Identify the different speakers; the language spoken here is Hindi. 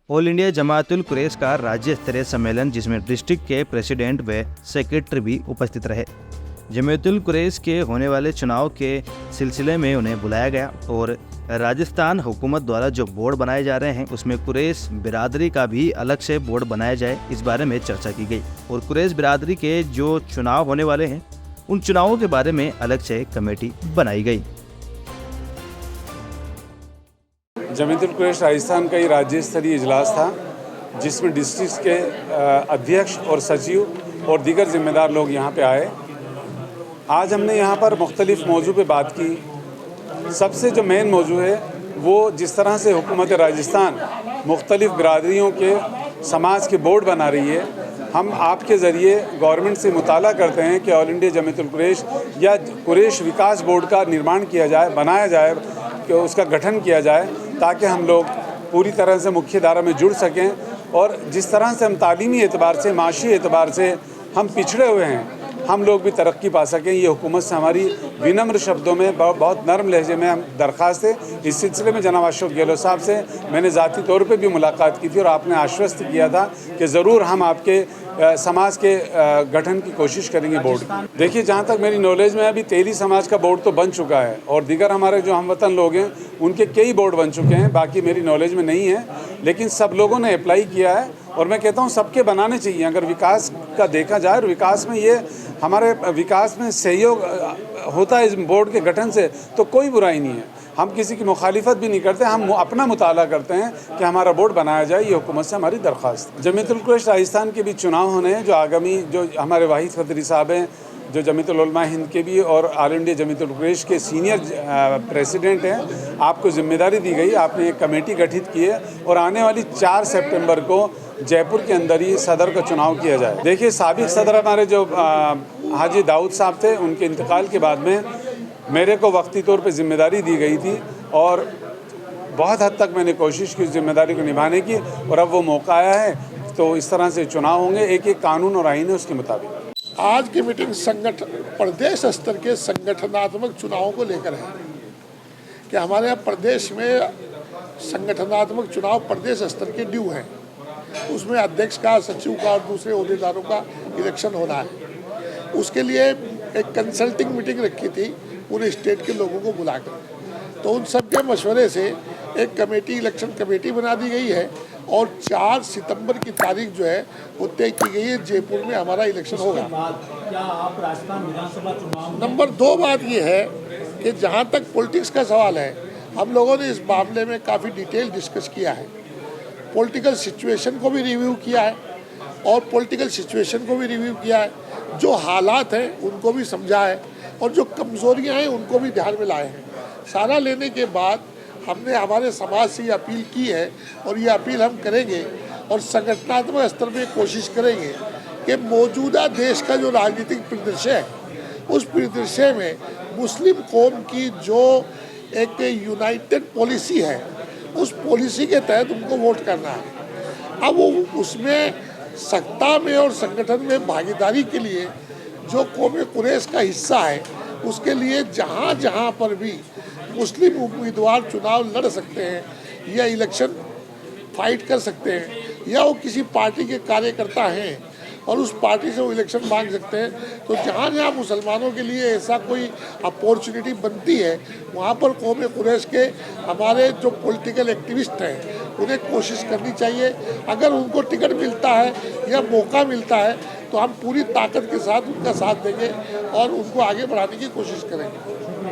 Speaker 1: ऑल इंडिया जमातुल कुरैश का राज्य स्तरीय सम्मेलन, जिसमें डिस्ट्रिक्ट के प्रेसिडेंट व सेक्रेटरी भी उपस्थित रहे। जमातुल कुरैश के होने वाले चुनाव के सिलसिले में उन्हें बुलाया गया और राजस्थान हुकूमत द्वारा जो बोर्ड बनाए जा रहे हैं उसमें कुरैश बिरादरी का भी अलग से बोर्ड बनाया जाए, इस बारे में चर्चा की गई। और कुरैश बिरादरी के जो चुनाव होने वाले हैं उन चुनावों के बारे में अलग से कमेटी बनाई गई।
Speaker 2: जमातुल कुरैश राजस्थान का ये राज्य स्तरीय इजलास था, जिसमें डिस्ट्रिक्ट के अध्यक्ष और सचिव और दीगर जिम्मेदार लोग यहाँ पे आए। आज हमने यहाँ पर मुख्तलिफ मौजू पे बात की। सबसे जो मेन मौजू है वो जिस तरह से हुकूमत राजस्थान मुख्तलिफ बिरादरियों के समाज के बोर्ड बना रही है, हम आपके ज़रिए गवर्नमेंट से मुताला करते हैं कि ऑल इंडिया जमातुल कुरैश या कुरैश विकास बोर्ड का निर्माण किया जाए, बनाया जाए, कि उसका गठन किया जाए, ताकि हम लोग पूरी तरह से मुख्य धारा में जुड़ सकें। और जिस तरह से हम तालीमी एतबार से, माशी एतबार से हम पिछड़े हुए हैं, हम लोग भी तरक्की पा सकें। ये हुकूमत से हमारी विनम्र शब्दों में, बहुत नरम लहजे में हम दरख्वास्त है। इस सिलसिले में जनाब अशोक गहलोत साहब से मैंने ज़ाती तौर पे भी मुलाकात की थी और आपने आश्वस्त किया था कि ज़रूर हम आपके समाज के गठन की कोशिश करेंगे बोर्ड की। देखिए, जहाँ तक मेरी नॉलेज में अभी तेली समाज का बोर्ड तो बन चुका है और दीगर हमारे जो हमवतन लोग हैं उनके कई बोर्ड बन चुके हैं, बाकी मेरी नॉलेज में नहीं है, लेकिन सब लोगों ने अप्लाई किया है और मैं कहता हूँ सबके बनाने चाहिए। अगर विकास का देखा जाए और विकास में ये हमारे विकास में सहयोग होता है इस बोर्ड के गठन से, तो कोई बुराई नहीं है। हम किसी की मुखालिफत भी नहीं करते, हम अपना मुताला करते हैं कि हमारा बोर्ड बनाया जाए। ये हुकूमत से हमारी दरख्वास्त। जमातुल कुरैश राजस्थान के भी चुनाव होने हैं, जो आगामी, जो हमारे वाहिद खदरी साहब हैं, जो जमीयतुल उलमा हिंद के भी और ऑल इंडिया जमातुल कुरैश के सीनियर प्रेसिडेंट हैं, आपको जिम्मेदारी दी गई, आपने एक कमेटी गठित की है और आने वाली 4 सितंबर को जयपुर के अंदर ही सदर का चुनाव किया जाए। देखिए, साबिक सदर हमारे जो हाजी दाऊद साहब थे, उनके इंतकाल के बाद में मेरे को वक्ती तौर पे जिम्मेदारी दी गई थी और बहुत हद तक मैंने कोशिश की उस जिम्मेदारी को निभाने की, और अब वो मौका आया है, तो इस तरह से चुनाव होंगे। एक कानून और आईन है, उसके मुताबिक।
Speaker 3: आज की मीटिंग प्रदेश स्तर के संगठनात्मक चुनावों को लेकर है कि हमारे यहाँ प्रदेश में संगठनात्मक चुनाव प्रदेश स्तर के ड्यू हैं। उसमें अध्यक्ष का, सचिव का और दूसरे ओहदेदारों का इलेक्शन होना है। उसके लिए एक कंसल्टिंग मीटिंग रखी थी पूरे स्टेट के लोगों को बुलाकर, तो उन सब के मशवरे से एक कमेटी, इलेक्शन कमेटी बना दी गई है और 4 सितंबर की तारीख जो है वो तय की गई है। जयपुर में हमारा इलेक्शन होगा।
Speaker 4: क्या आप राजस्थान विधानसभा चुनाव?
Speaker 3: नंबर 2 बात ये है कि जहाँ तक पॉलिटिक्स का सवाल है, हम लोगों ने इस मामले में काफ़ी डिटेल डिस्कस किया है। पॉलिटिकल सिचुएशन को भी रिव्यू किया है और पॉलिटिकल सिचुएशन को भी रिव्यू किया है। जो हालात हैं उनको भी समझा है और जो कमज़ोरियाँ हैं उनको भी ध्यान में लाए हैं। सारा लेने के बाद हमने हमारे समाज से ये अपील की है और ये अपील हम करेंगे और संगठनात्मक स्तर पे कोशिश करेंगे कि मौजूदा देश का जो राजनीतिक परिदृश्य है, उस परिदृश्य में मुस्लिम कौम की जो एक यूनाइटेड पॉलिसी है, उस पॉलिसी के तहत उनको वोट करना है। अब वो उसमें सत्ता में और संगठन में भागीदारी के लिए जो कौम कुरैश का हिस्सा है, उसके लिए जहाँ जहाँ पर भी मुस्लिम उम्मीदवार चुनाव लड़ सकते हैं या इलेक्शन फाइट कर सकते हैं, या वो किसी पार्टी के कार्यकर्ता हैं और उस पार्टी से वो इलेक्शन मांग सकते हैं, तो जहाँ जहाँ मुसलमानों के लिए ऐसा कोई अपॉर्चुनिटी बनती है, वहाँ पर कौम कुरैश के हमारे जो पॉलिटिकल एक्टिविस्ट हैं उन्हें कोशिश करनी चाहिए। अगर उनको टिकट मिलता है या मौका मिलता है तो हम पूरी ताकत के साथ उनका साथ देंगे और उनको आगे बढ़ाने की कोशिश करेंगे।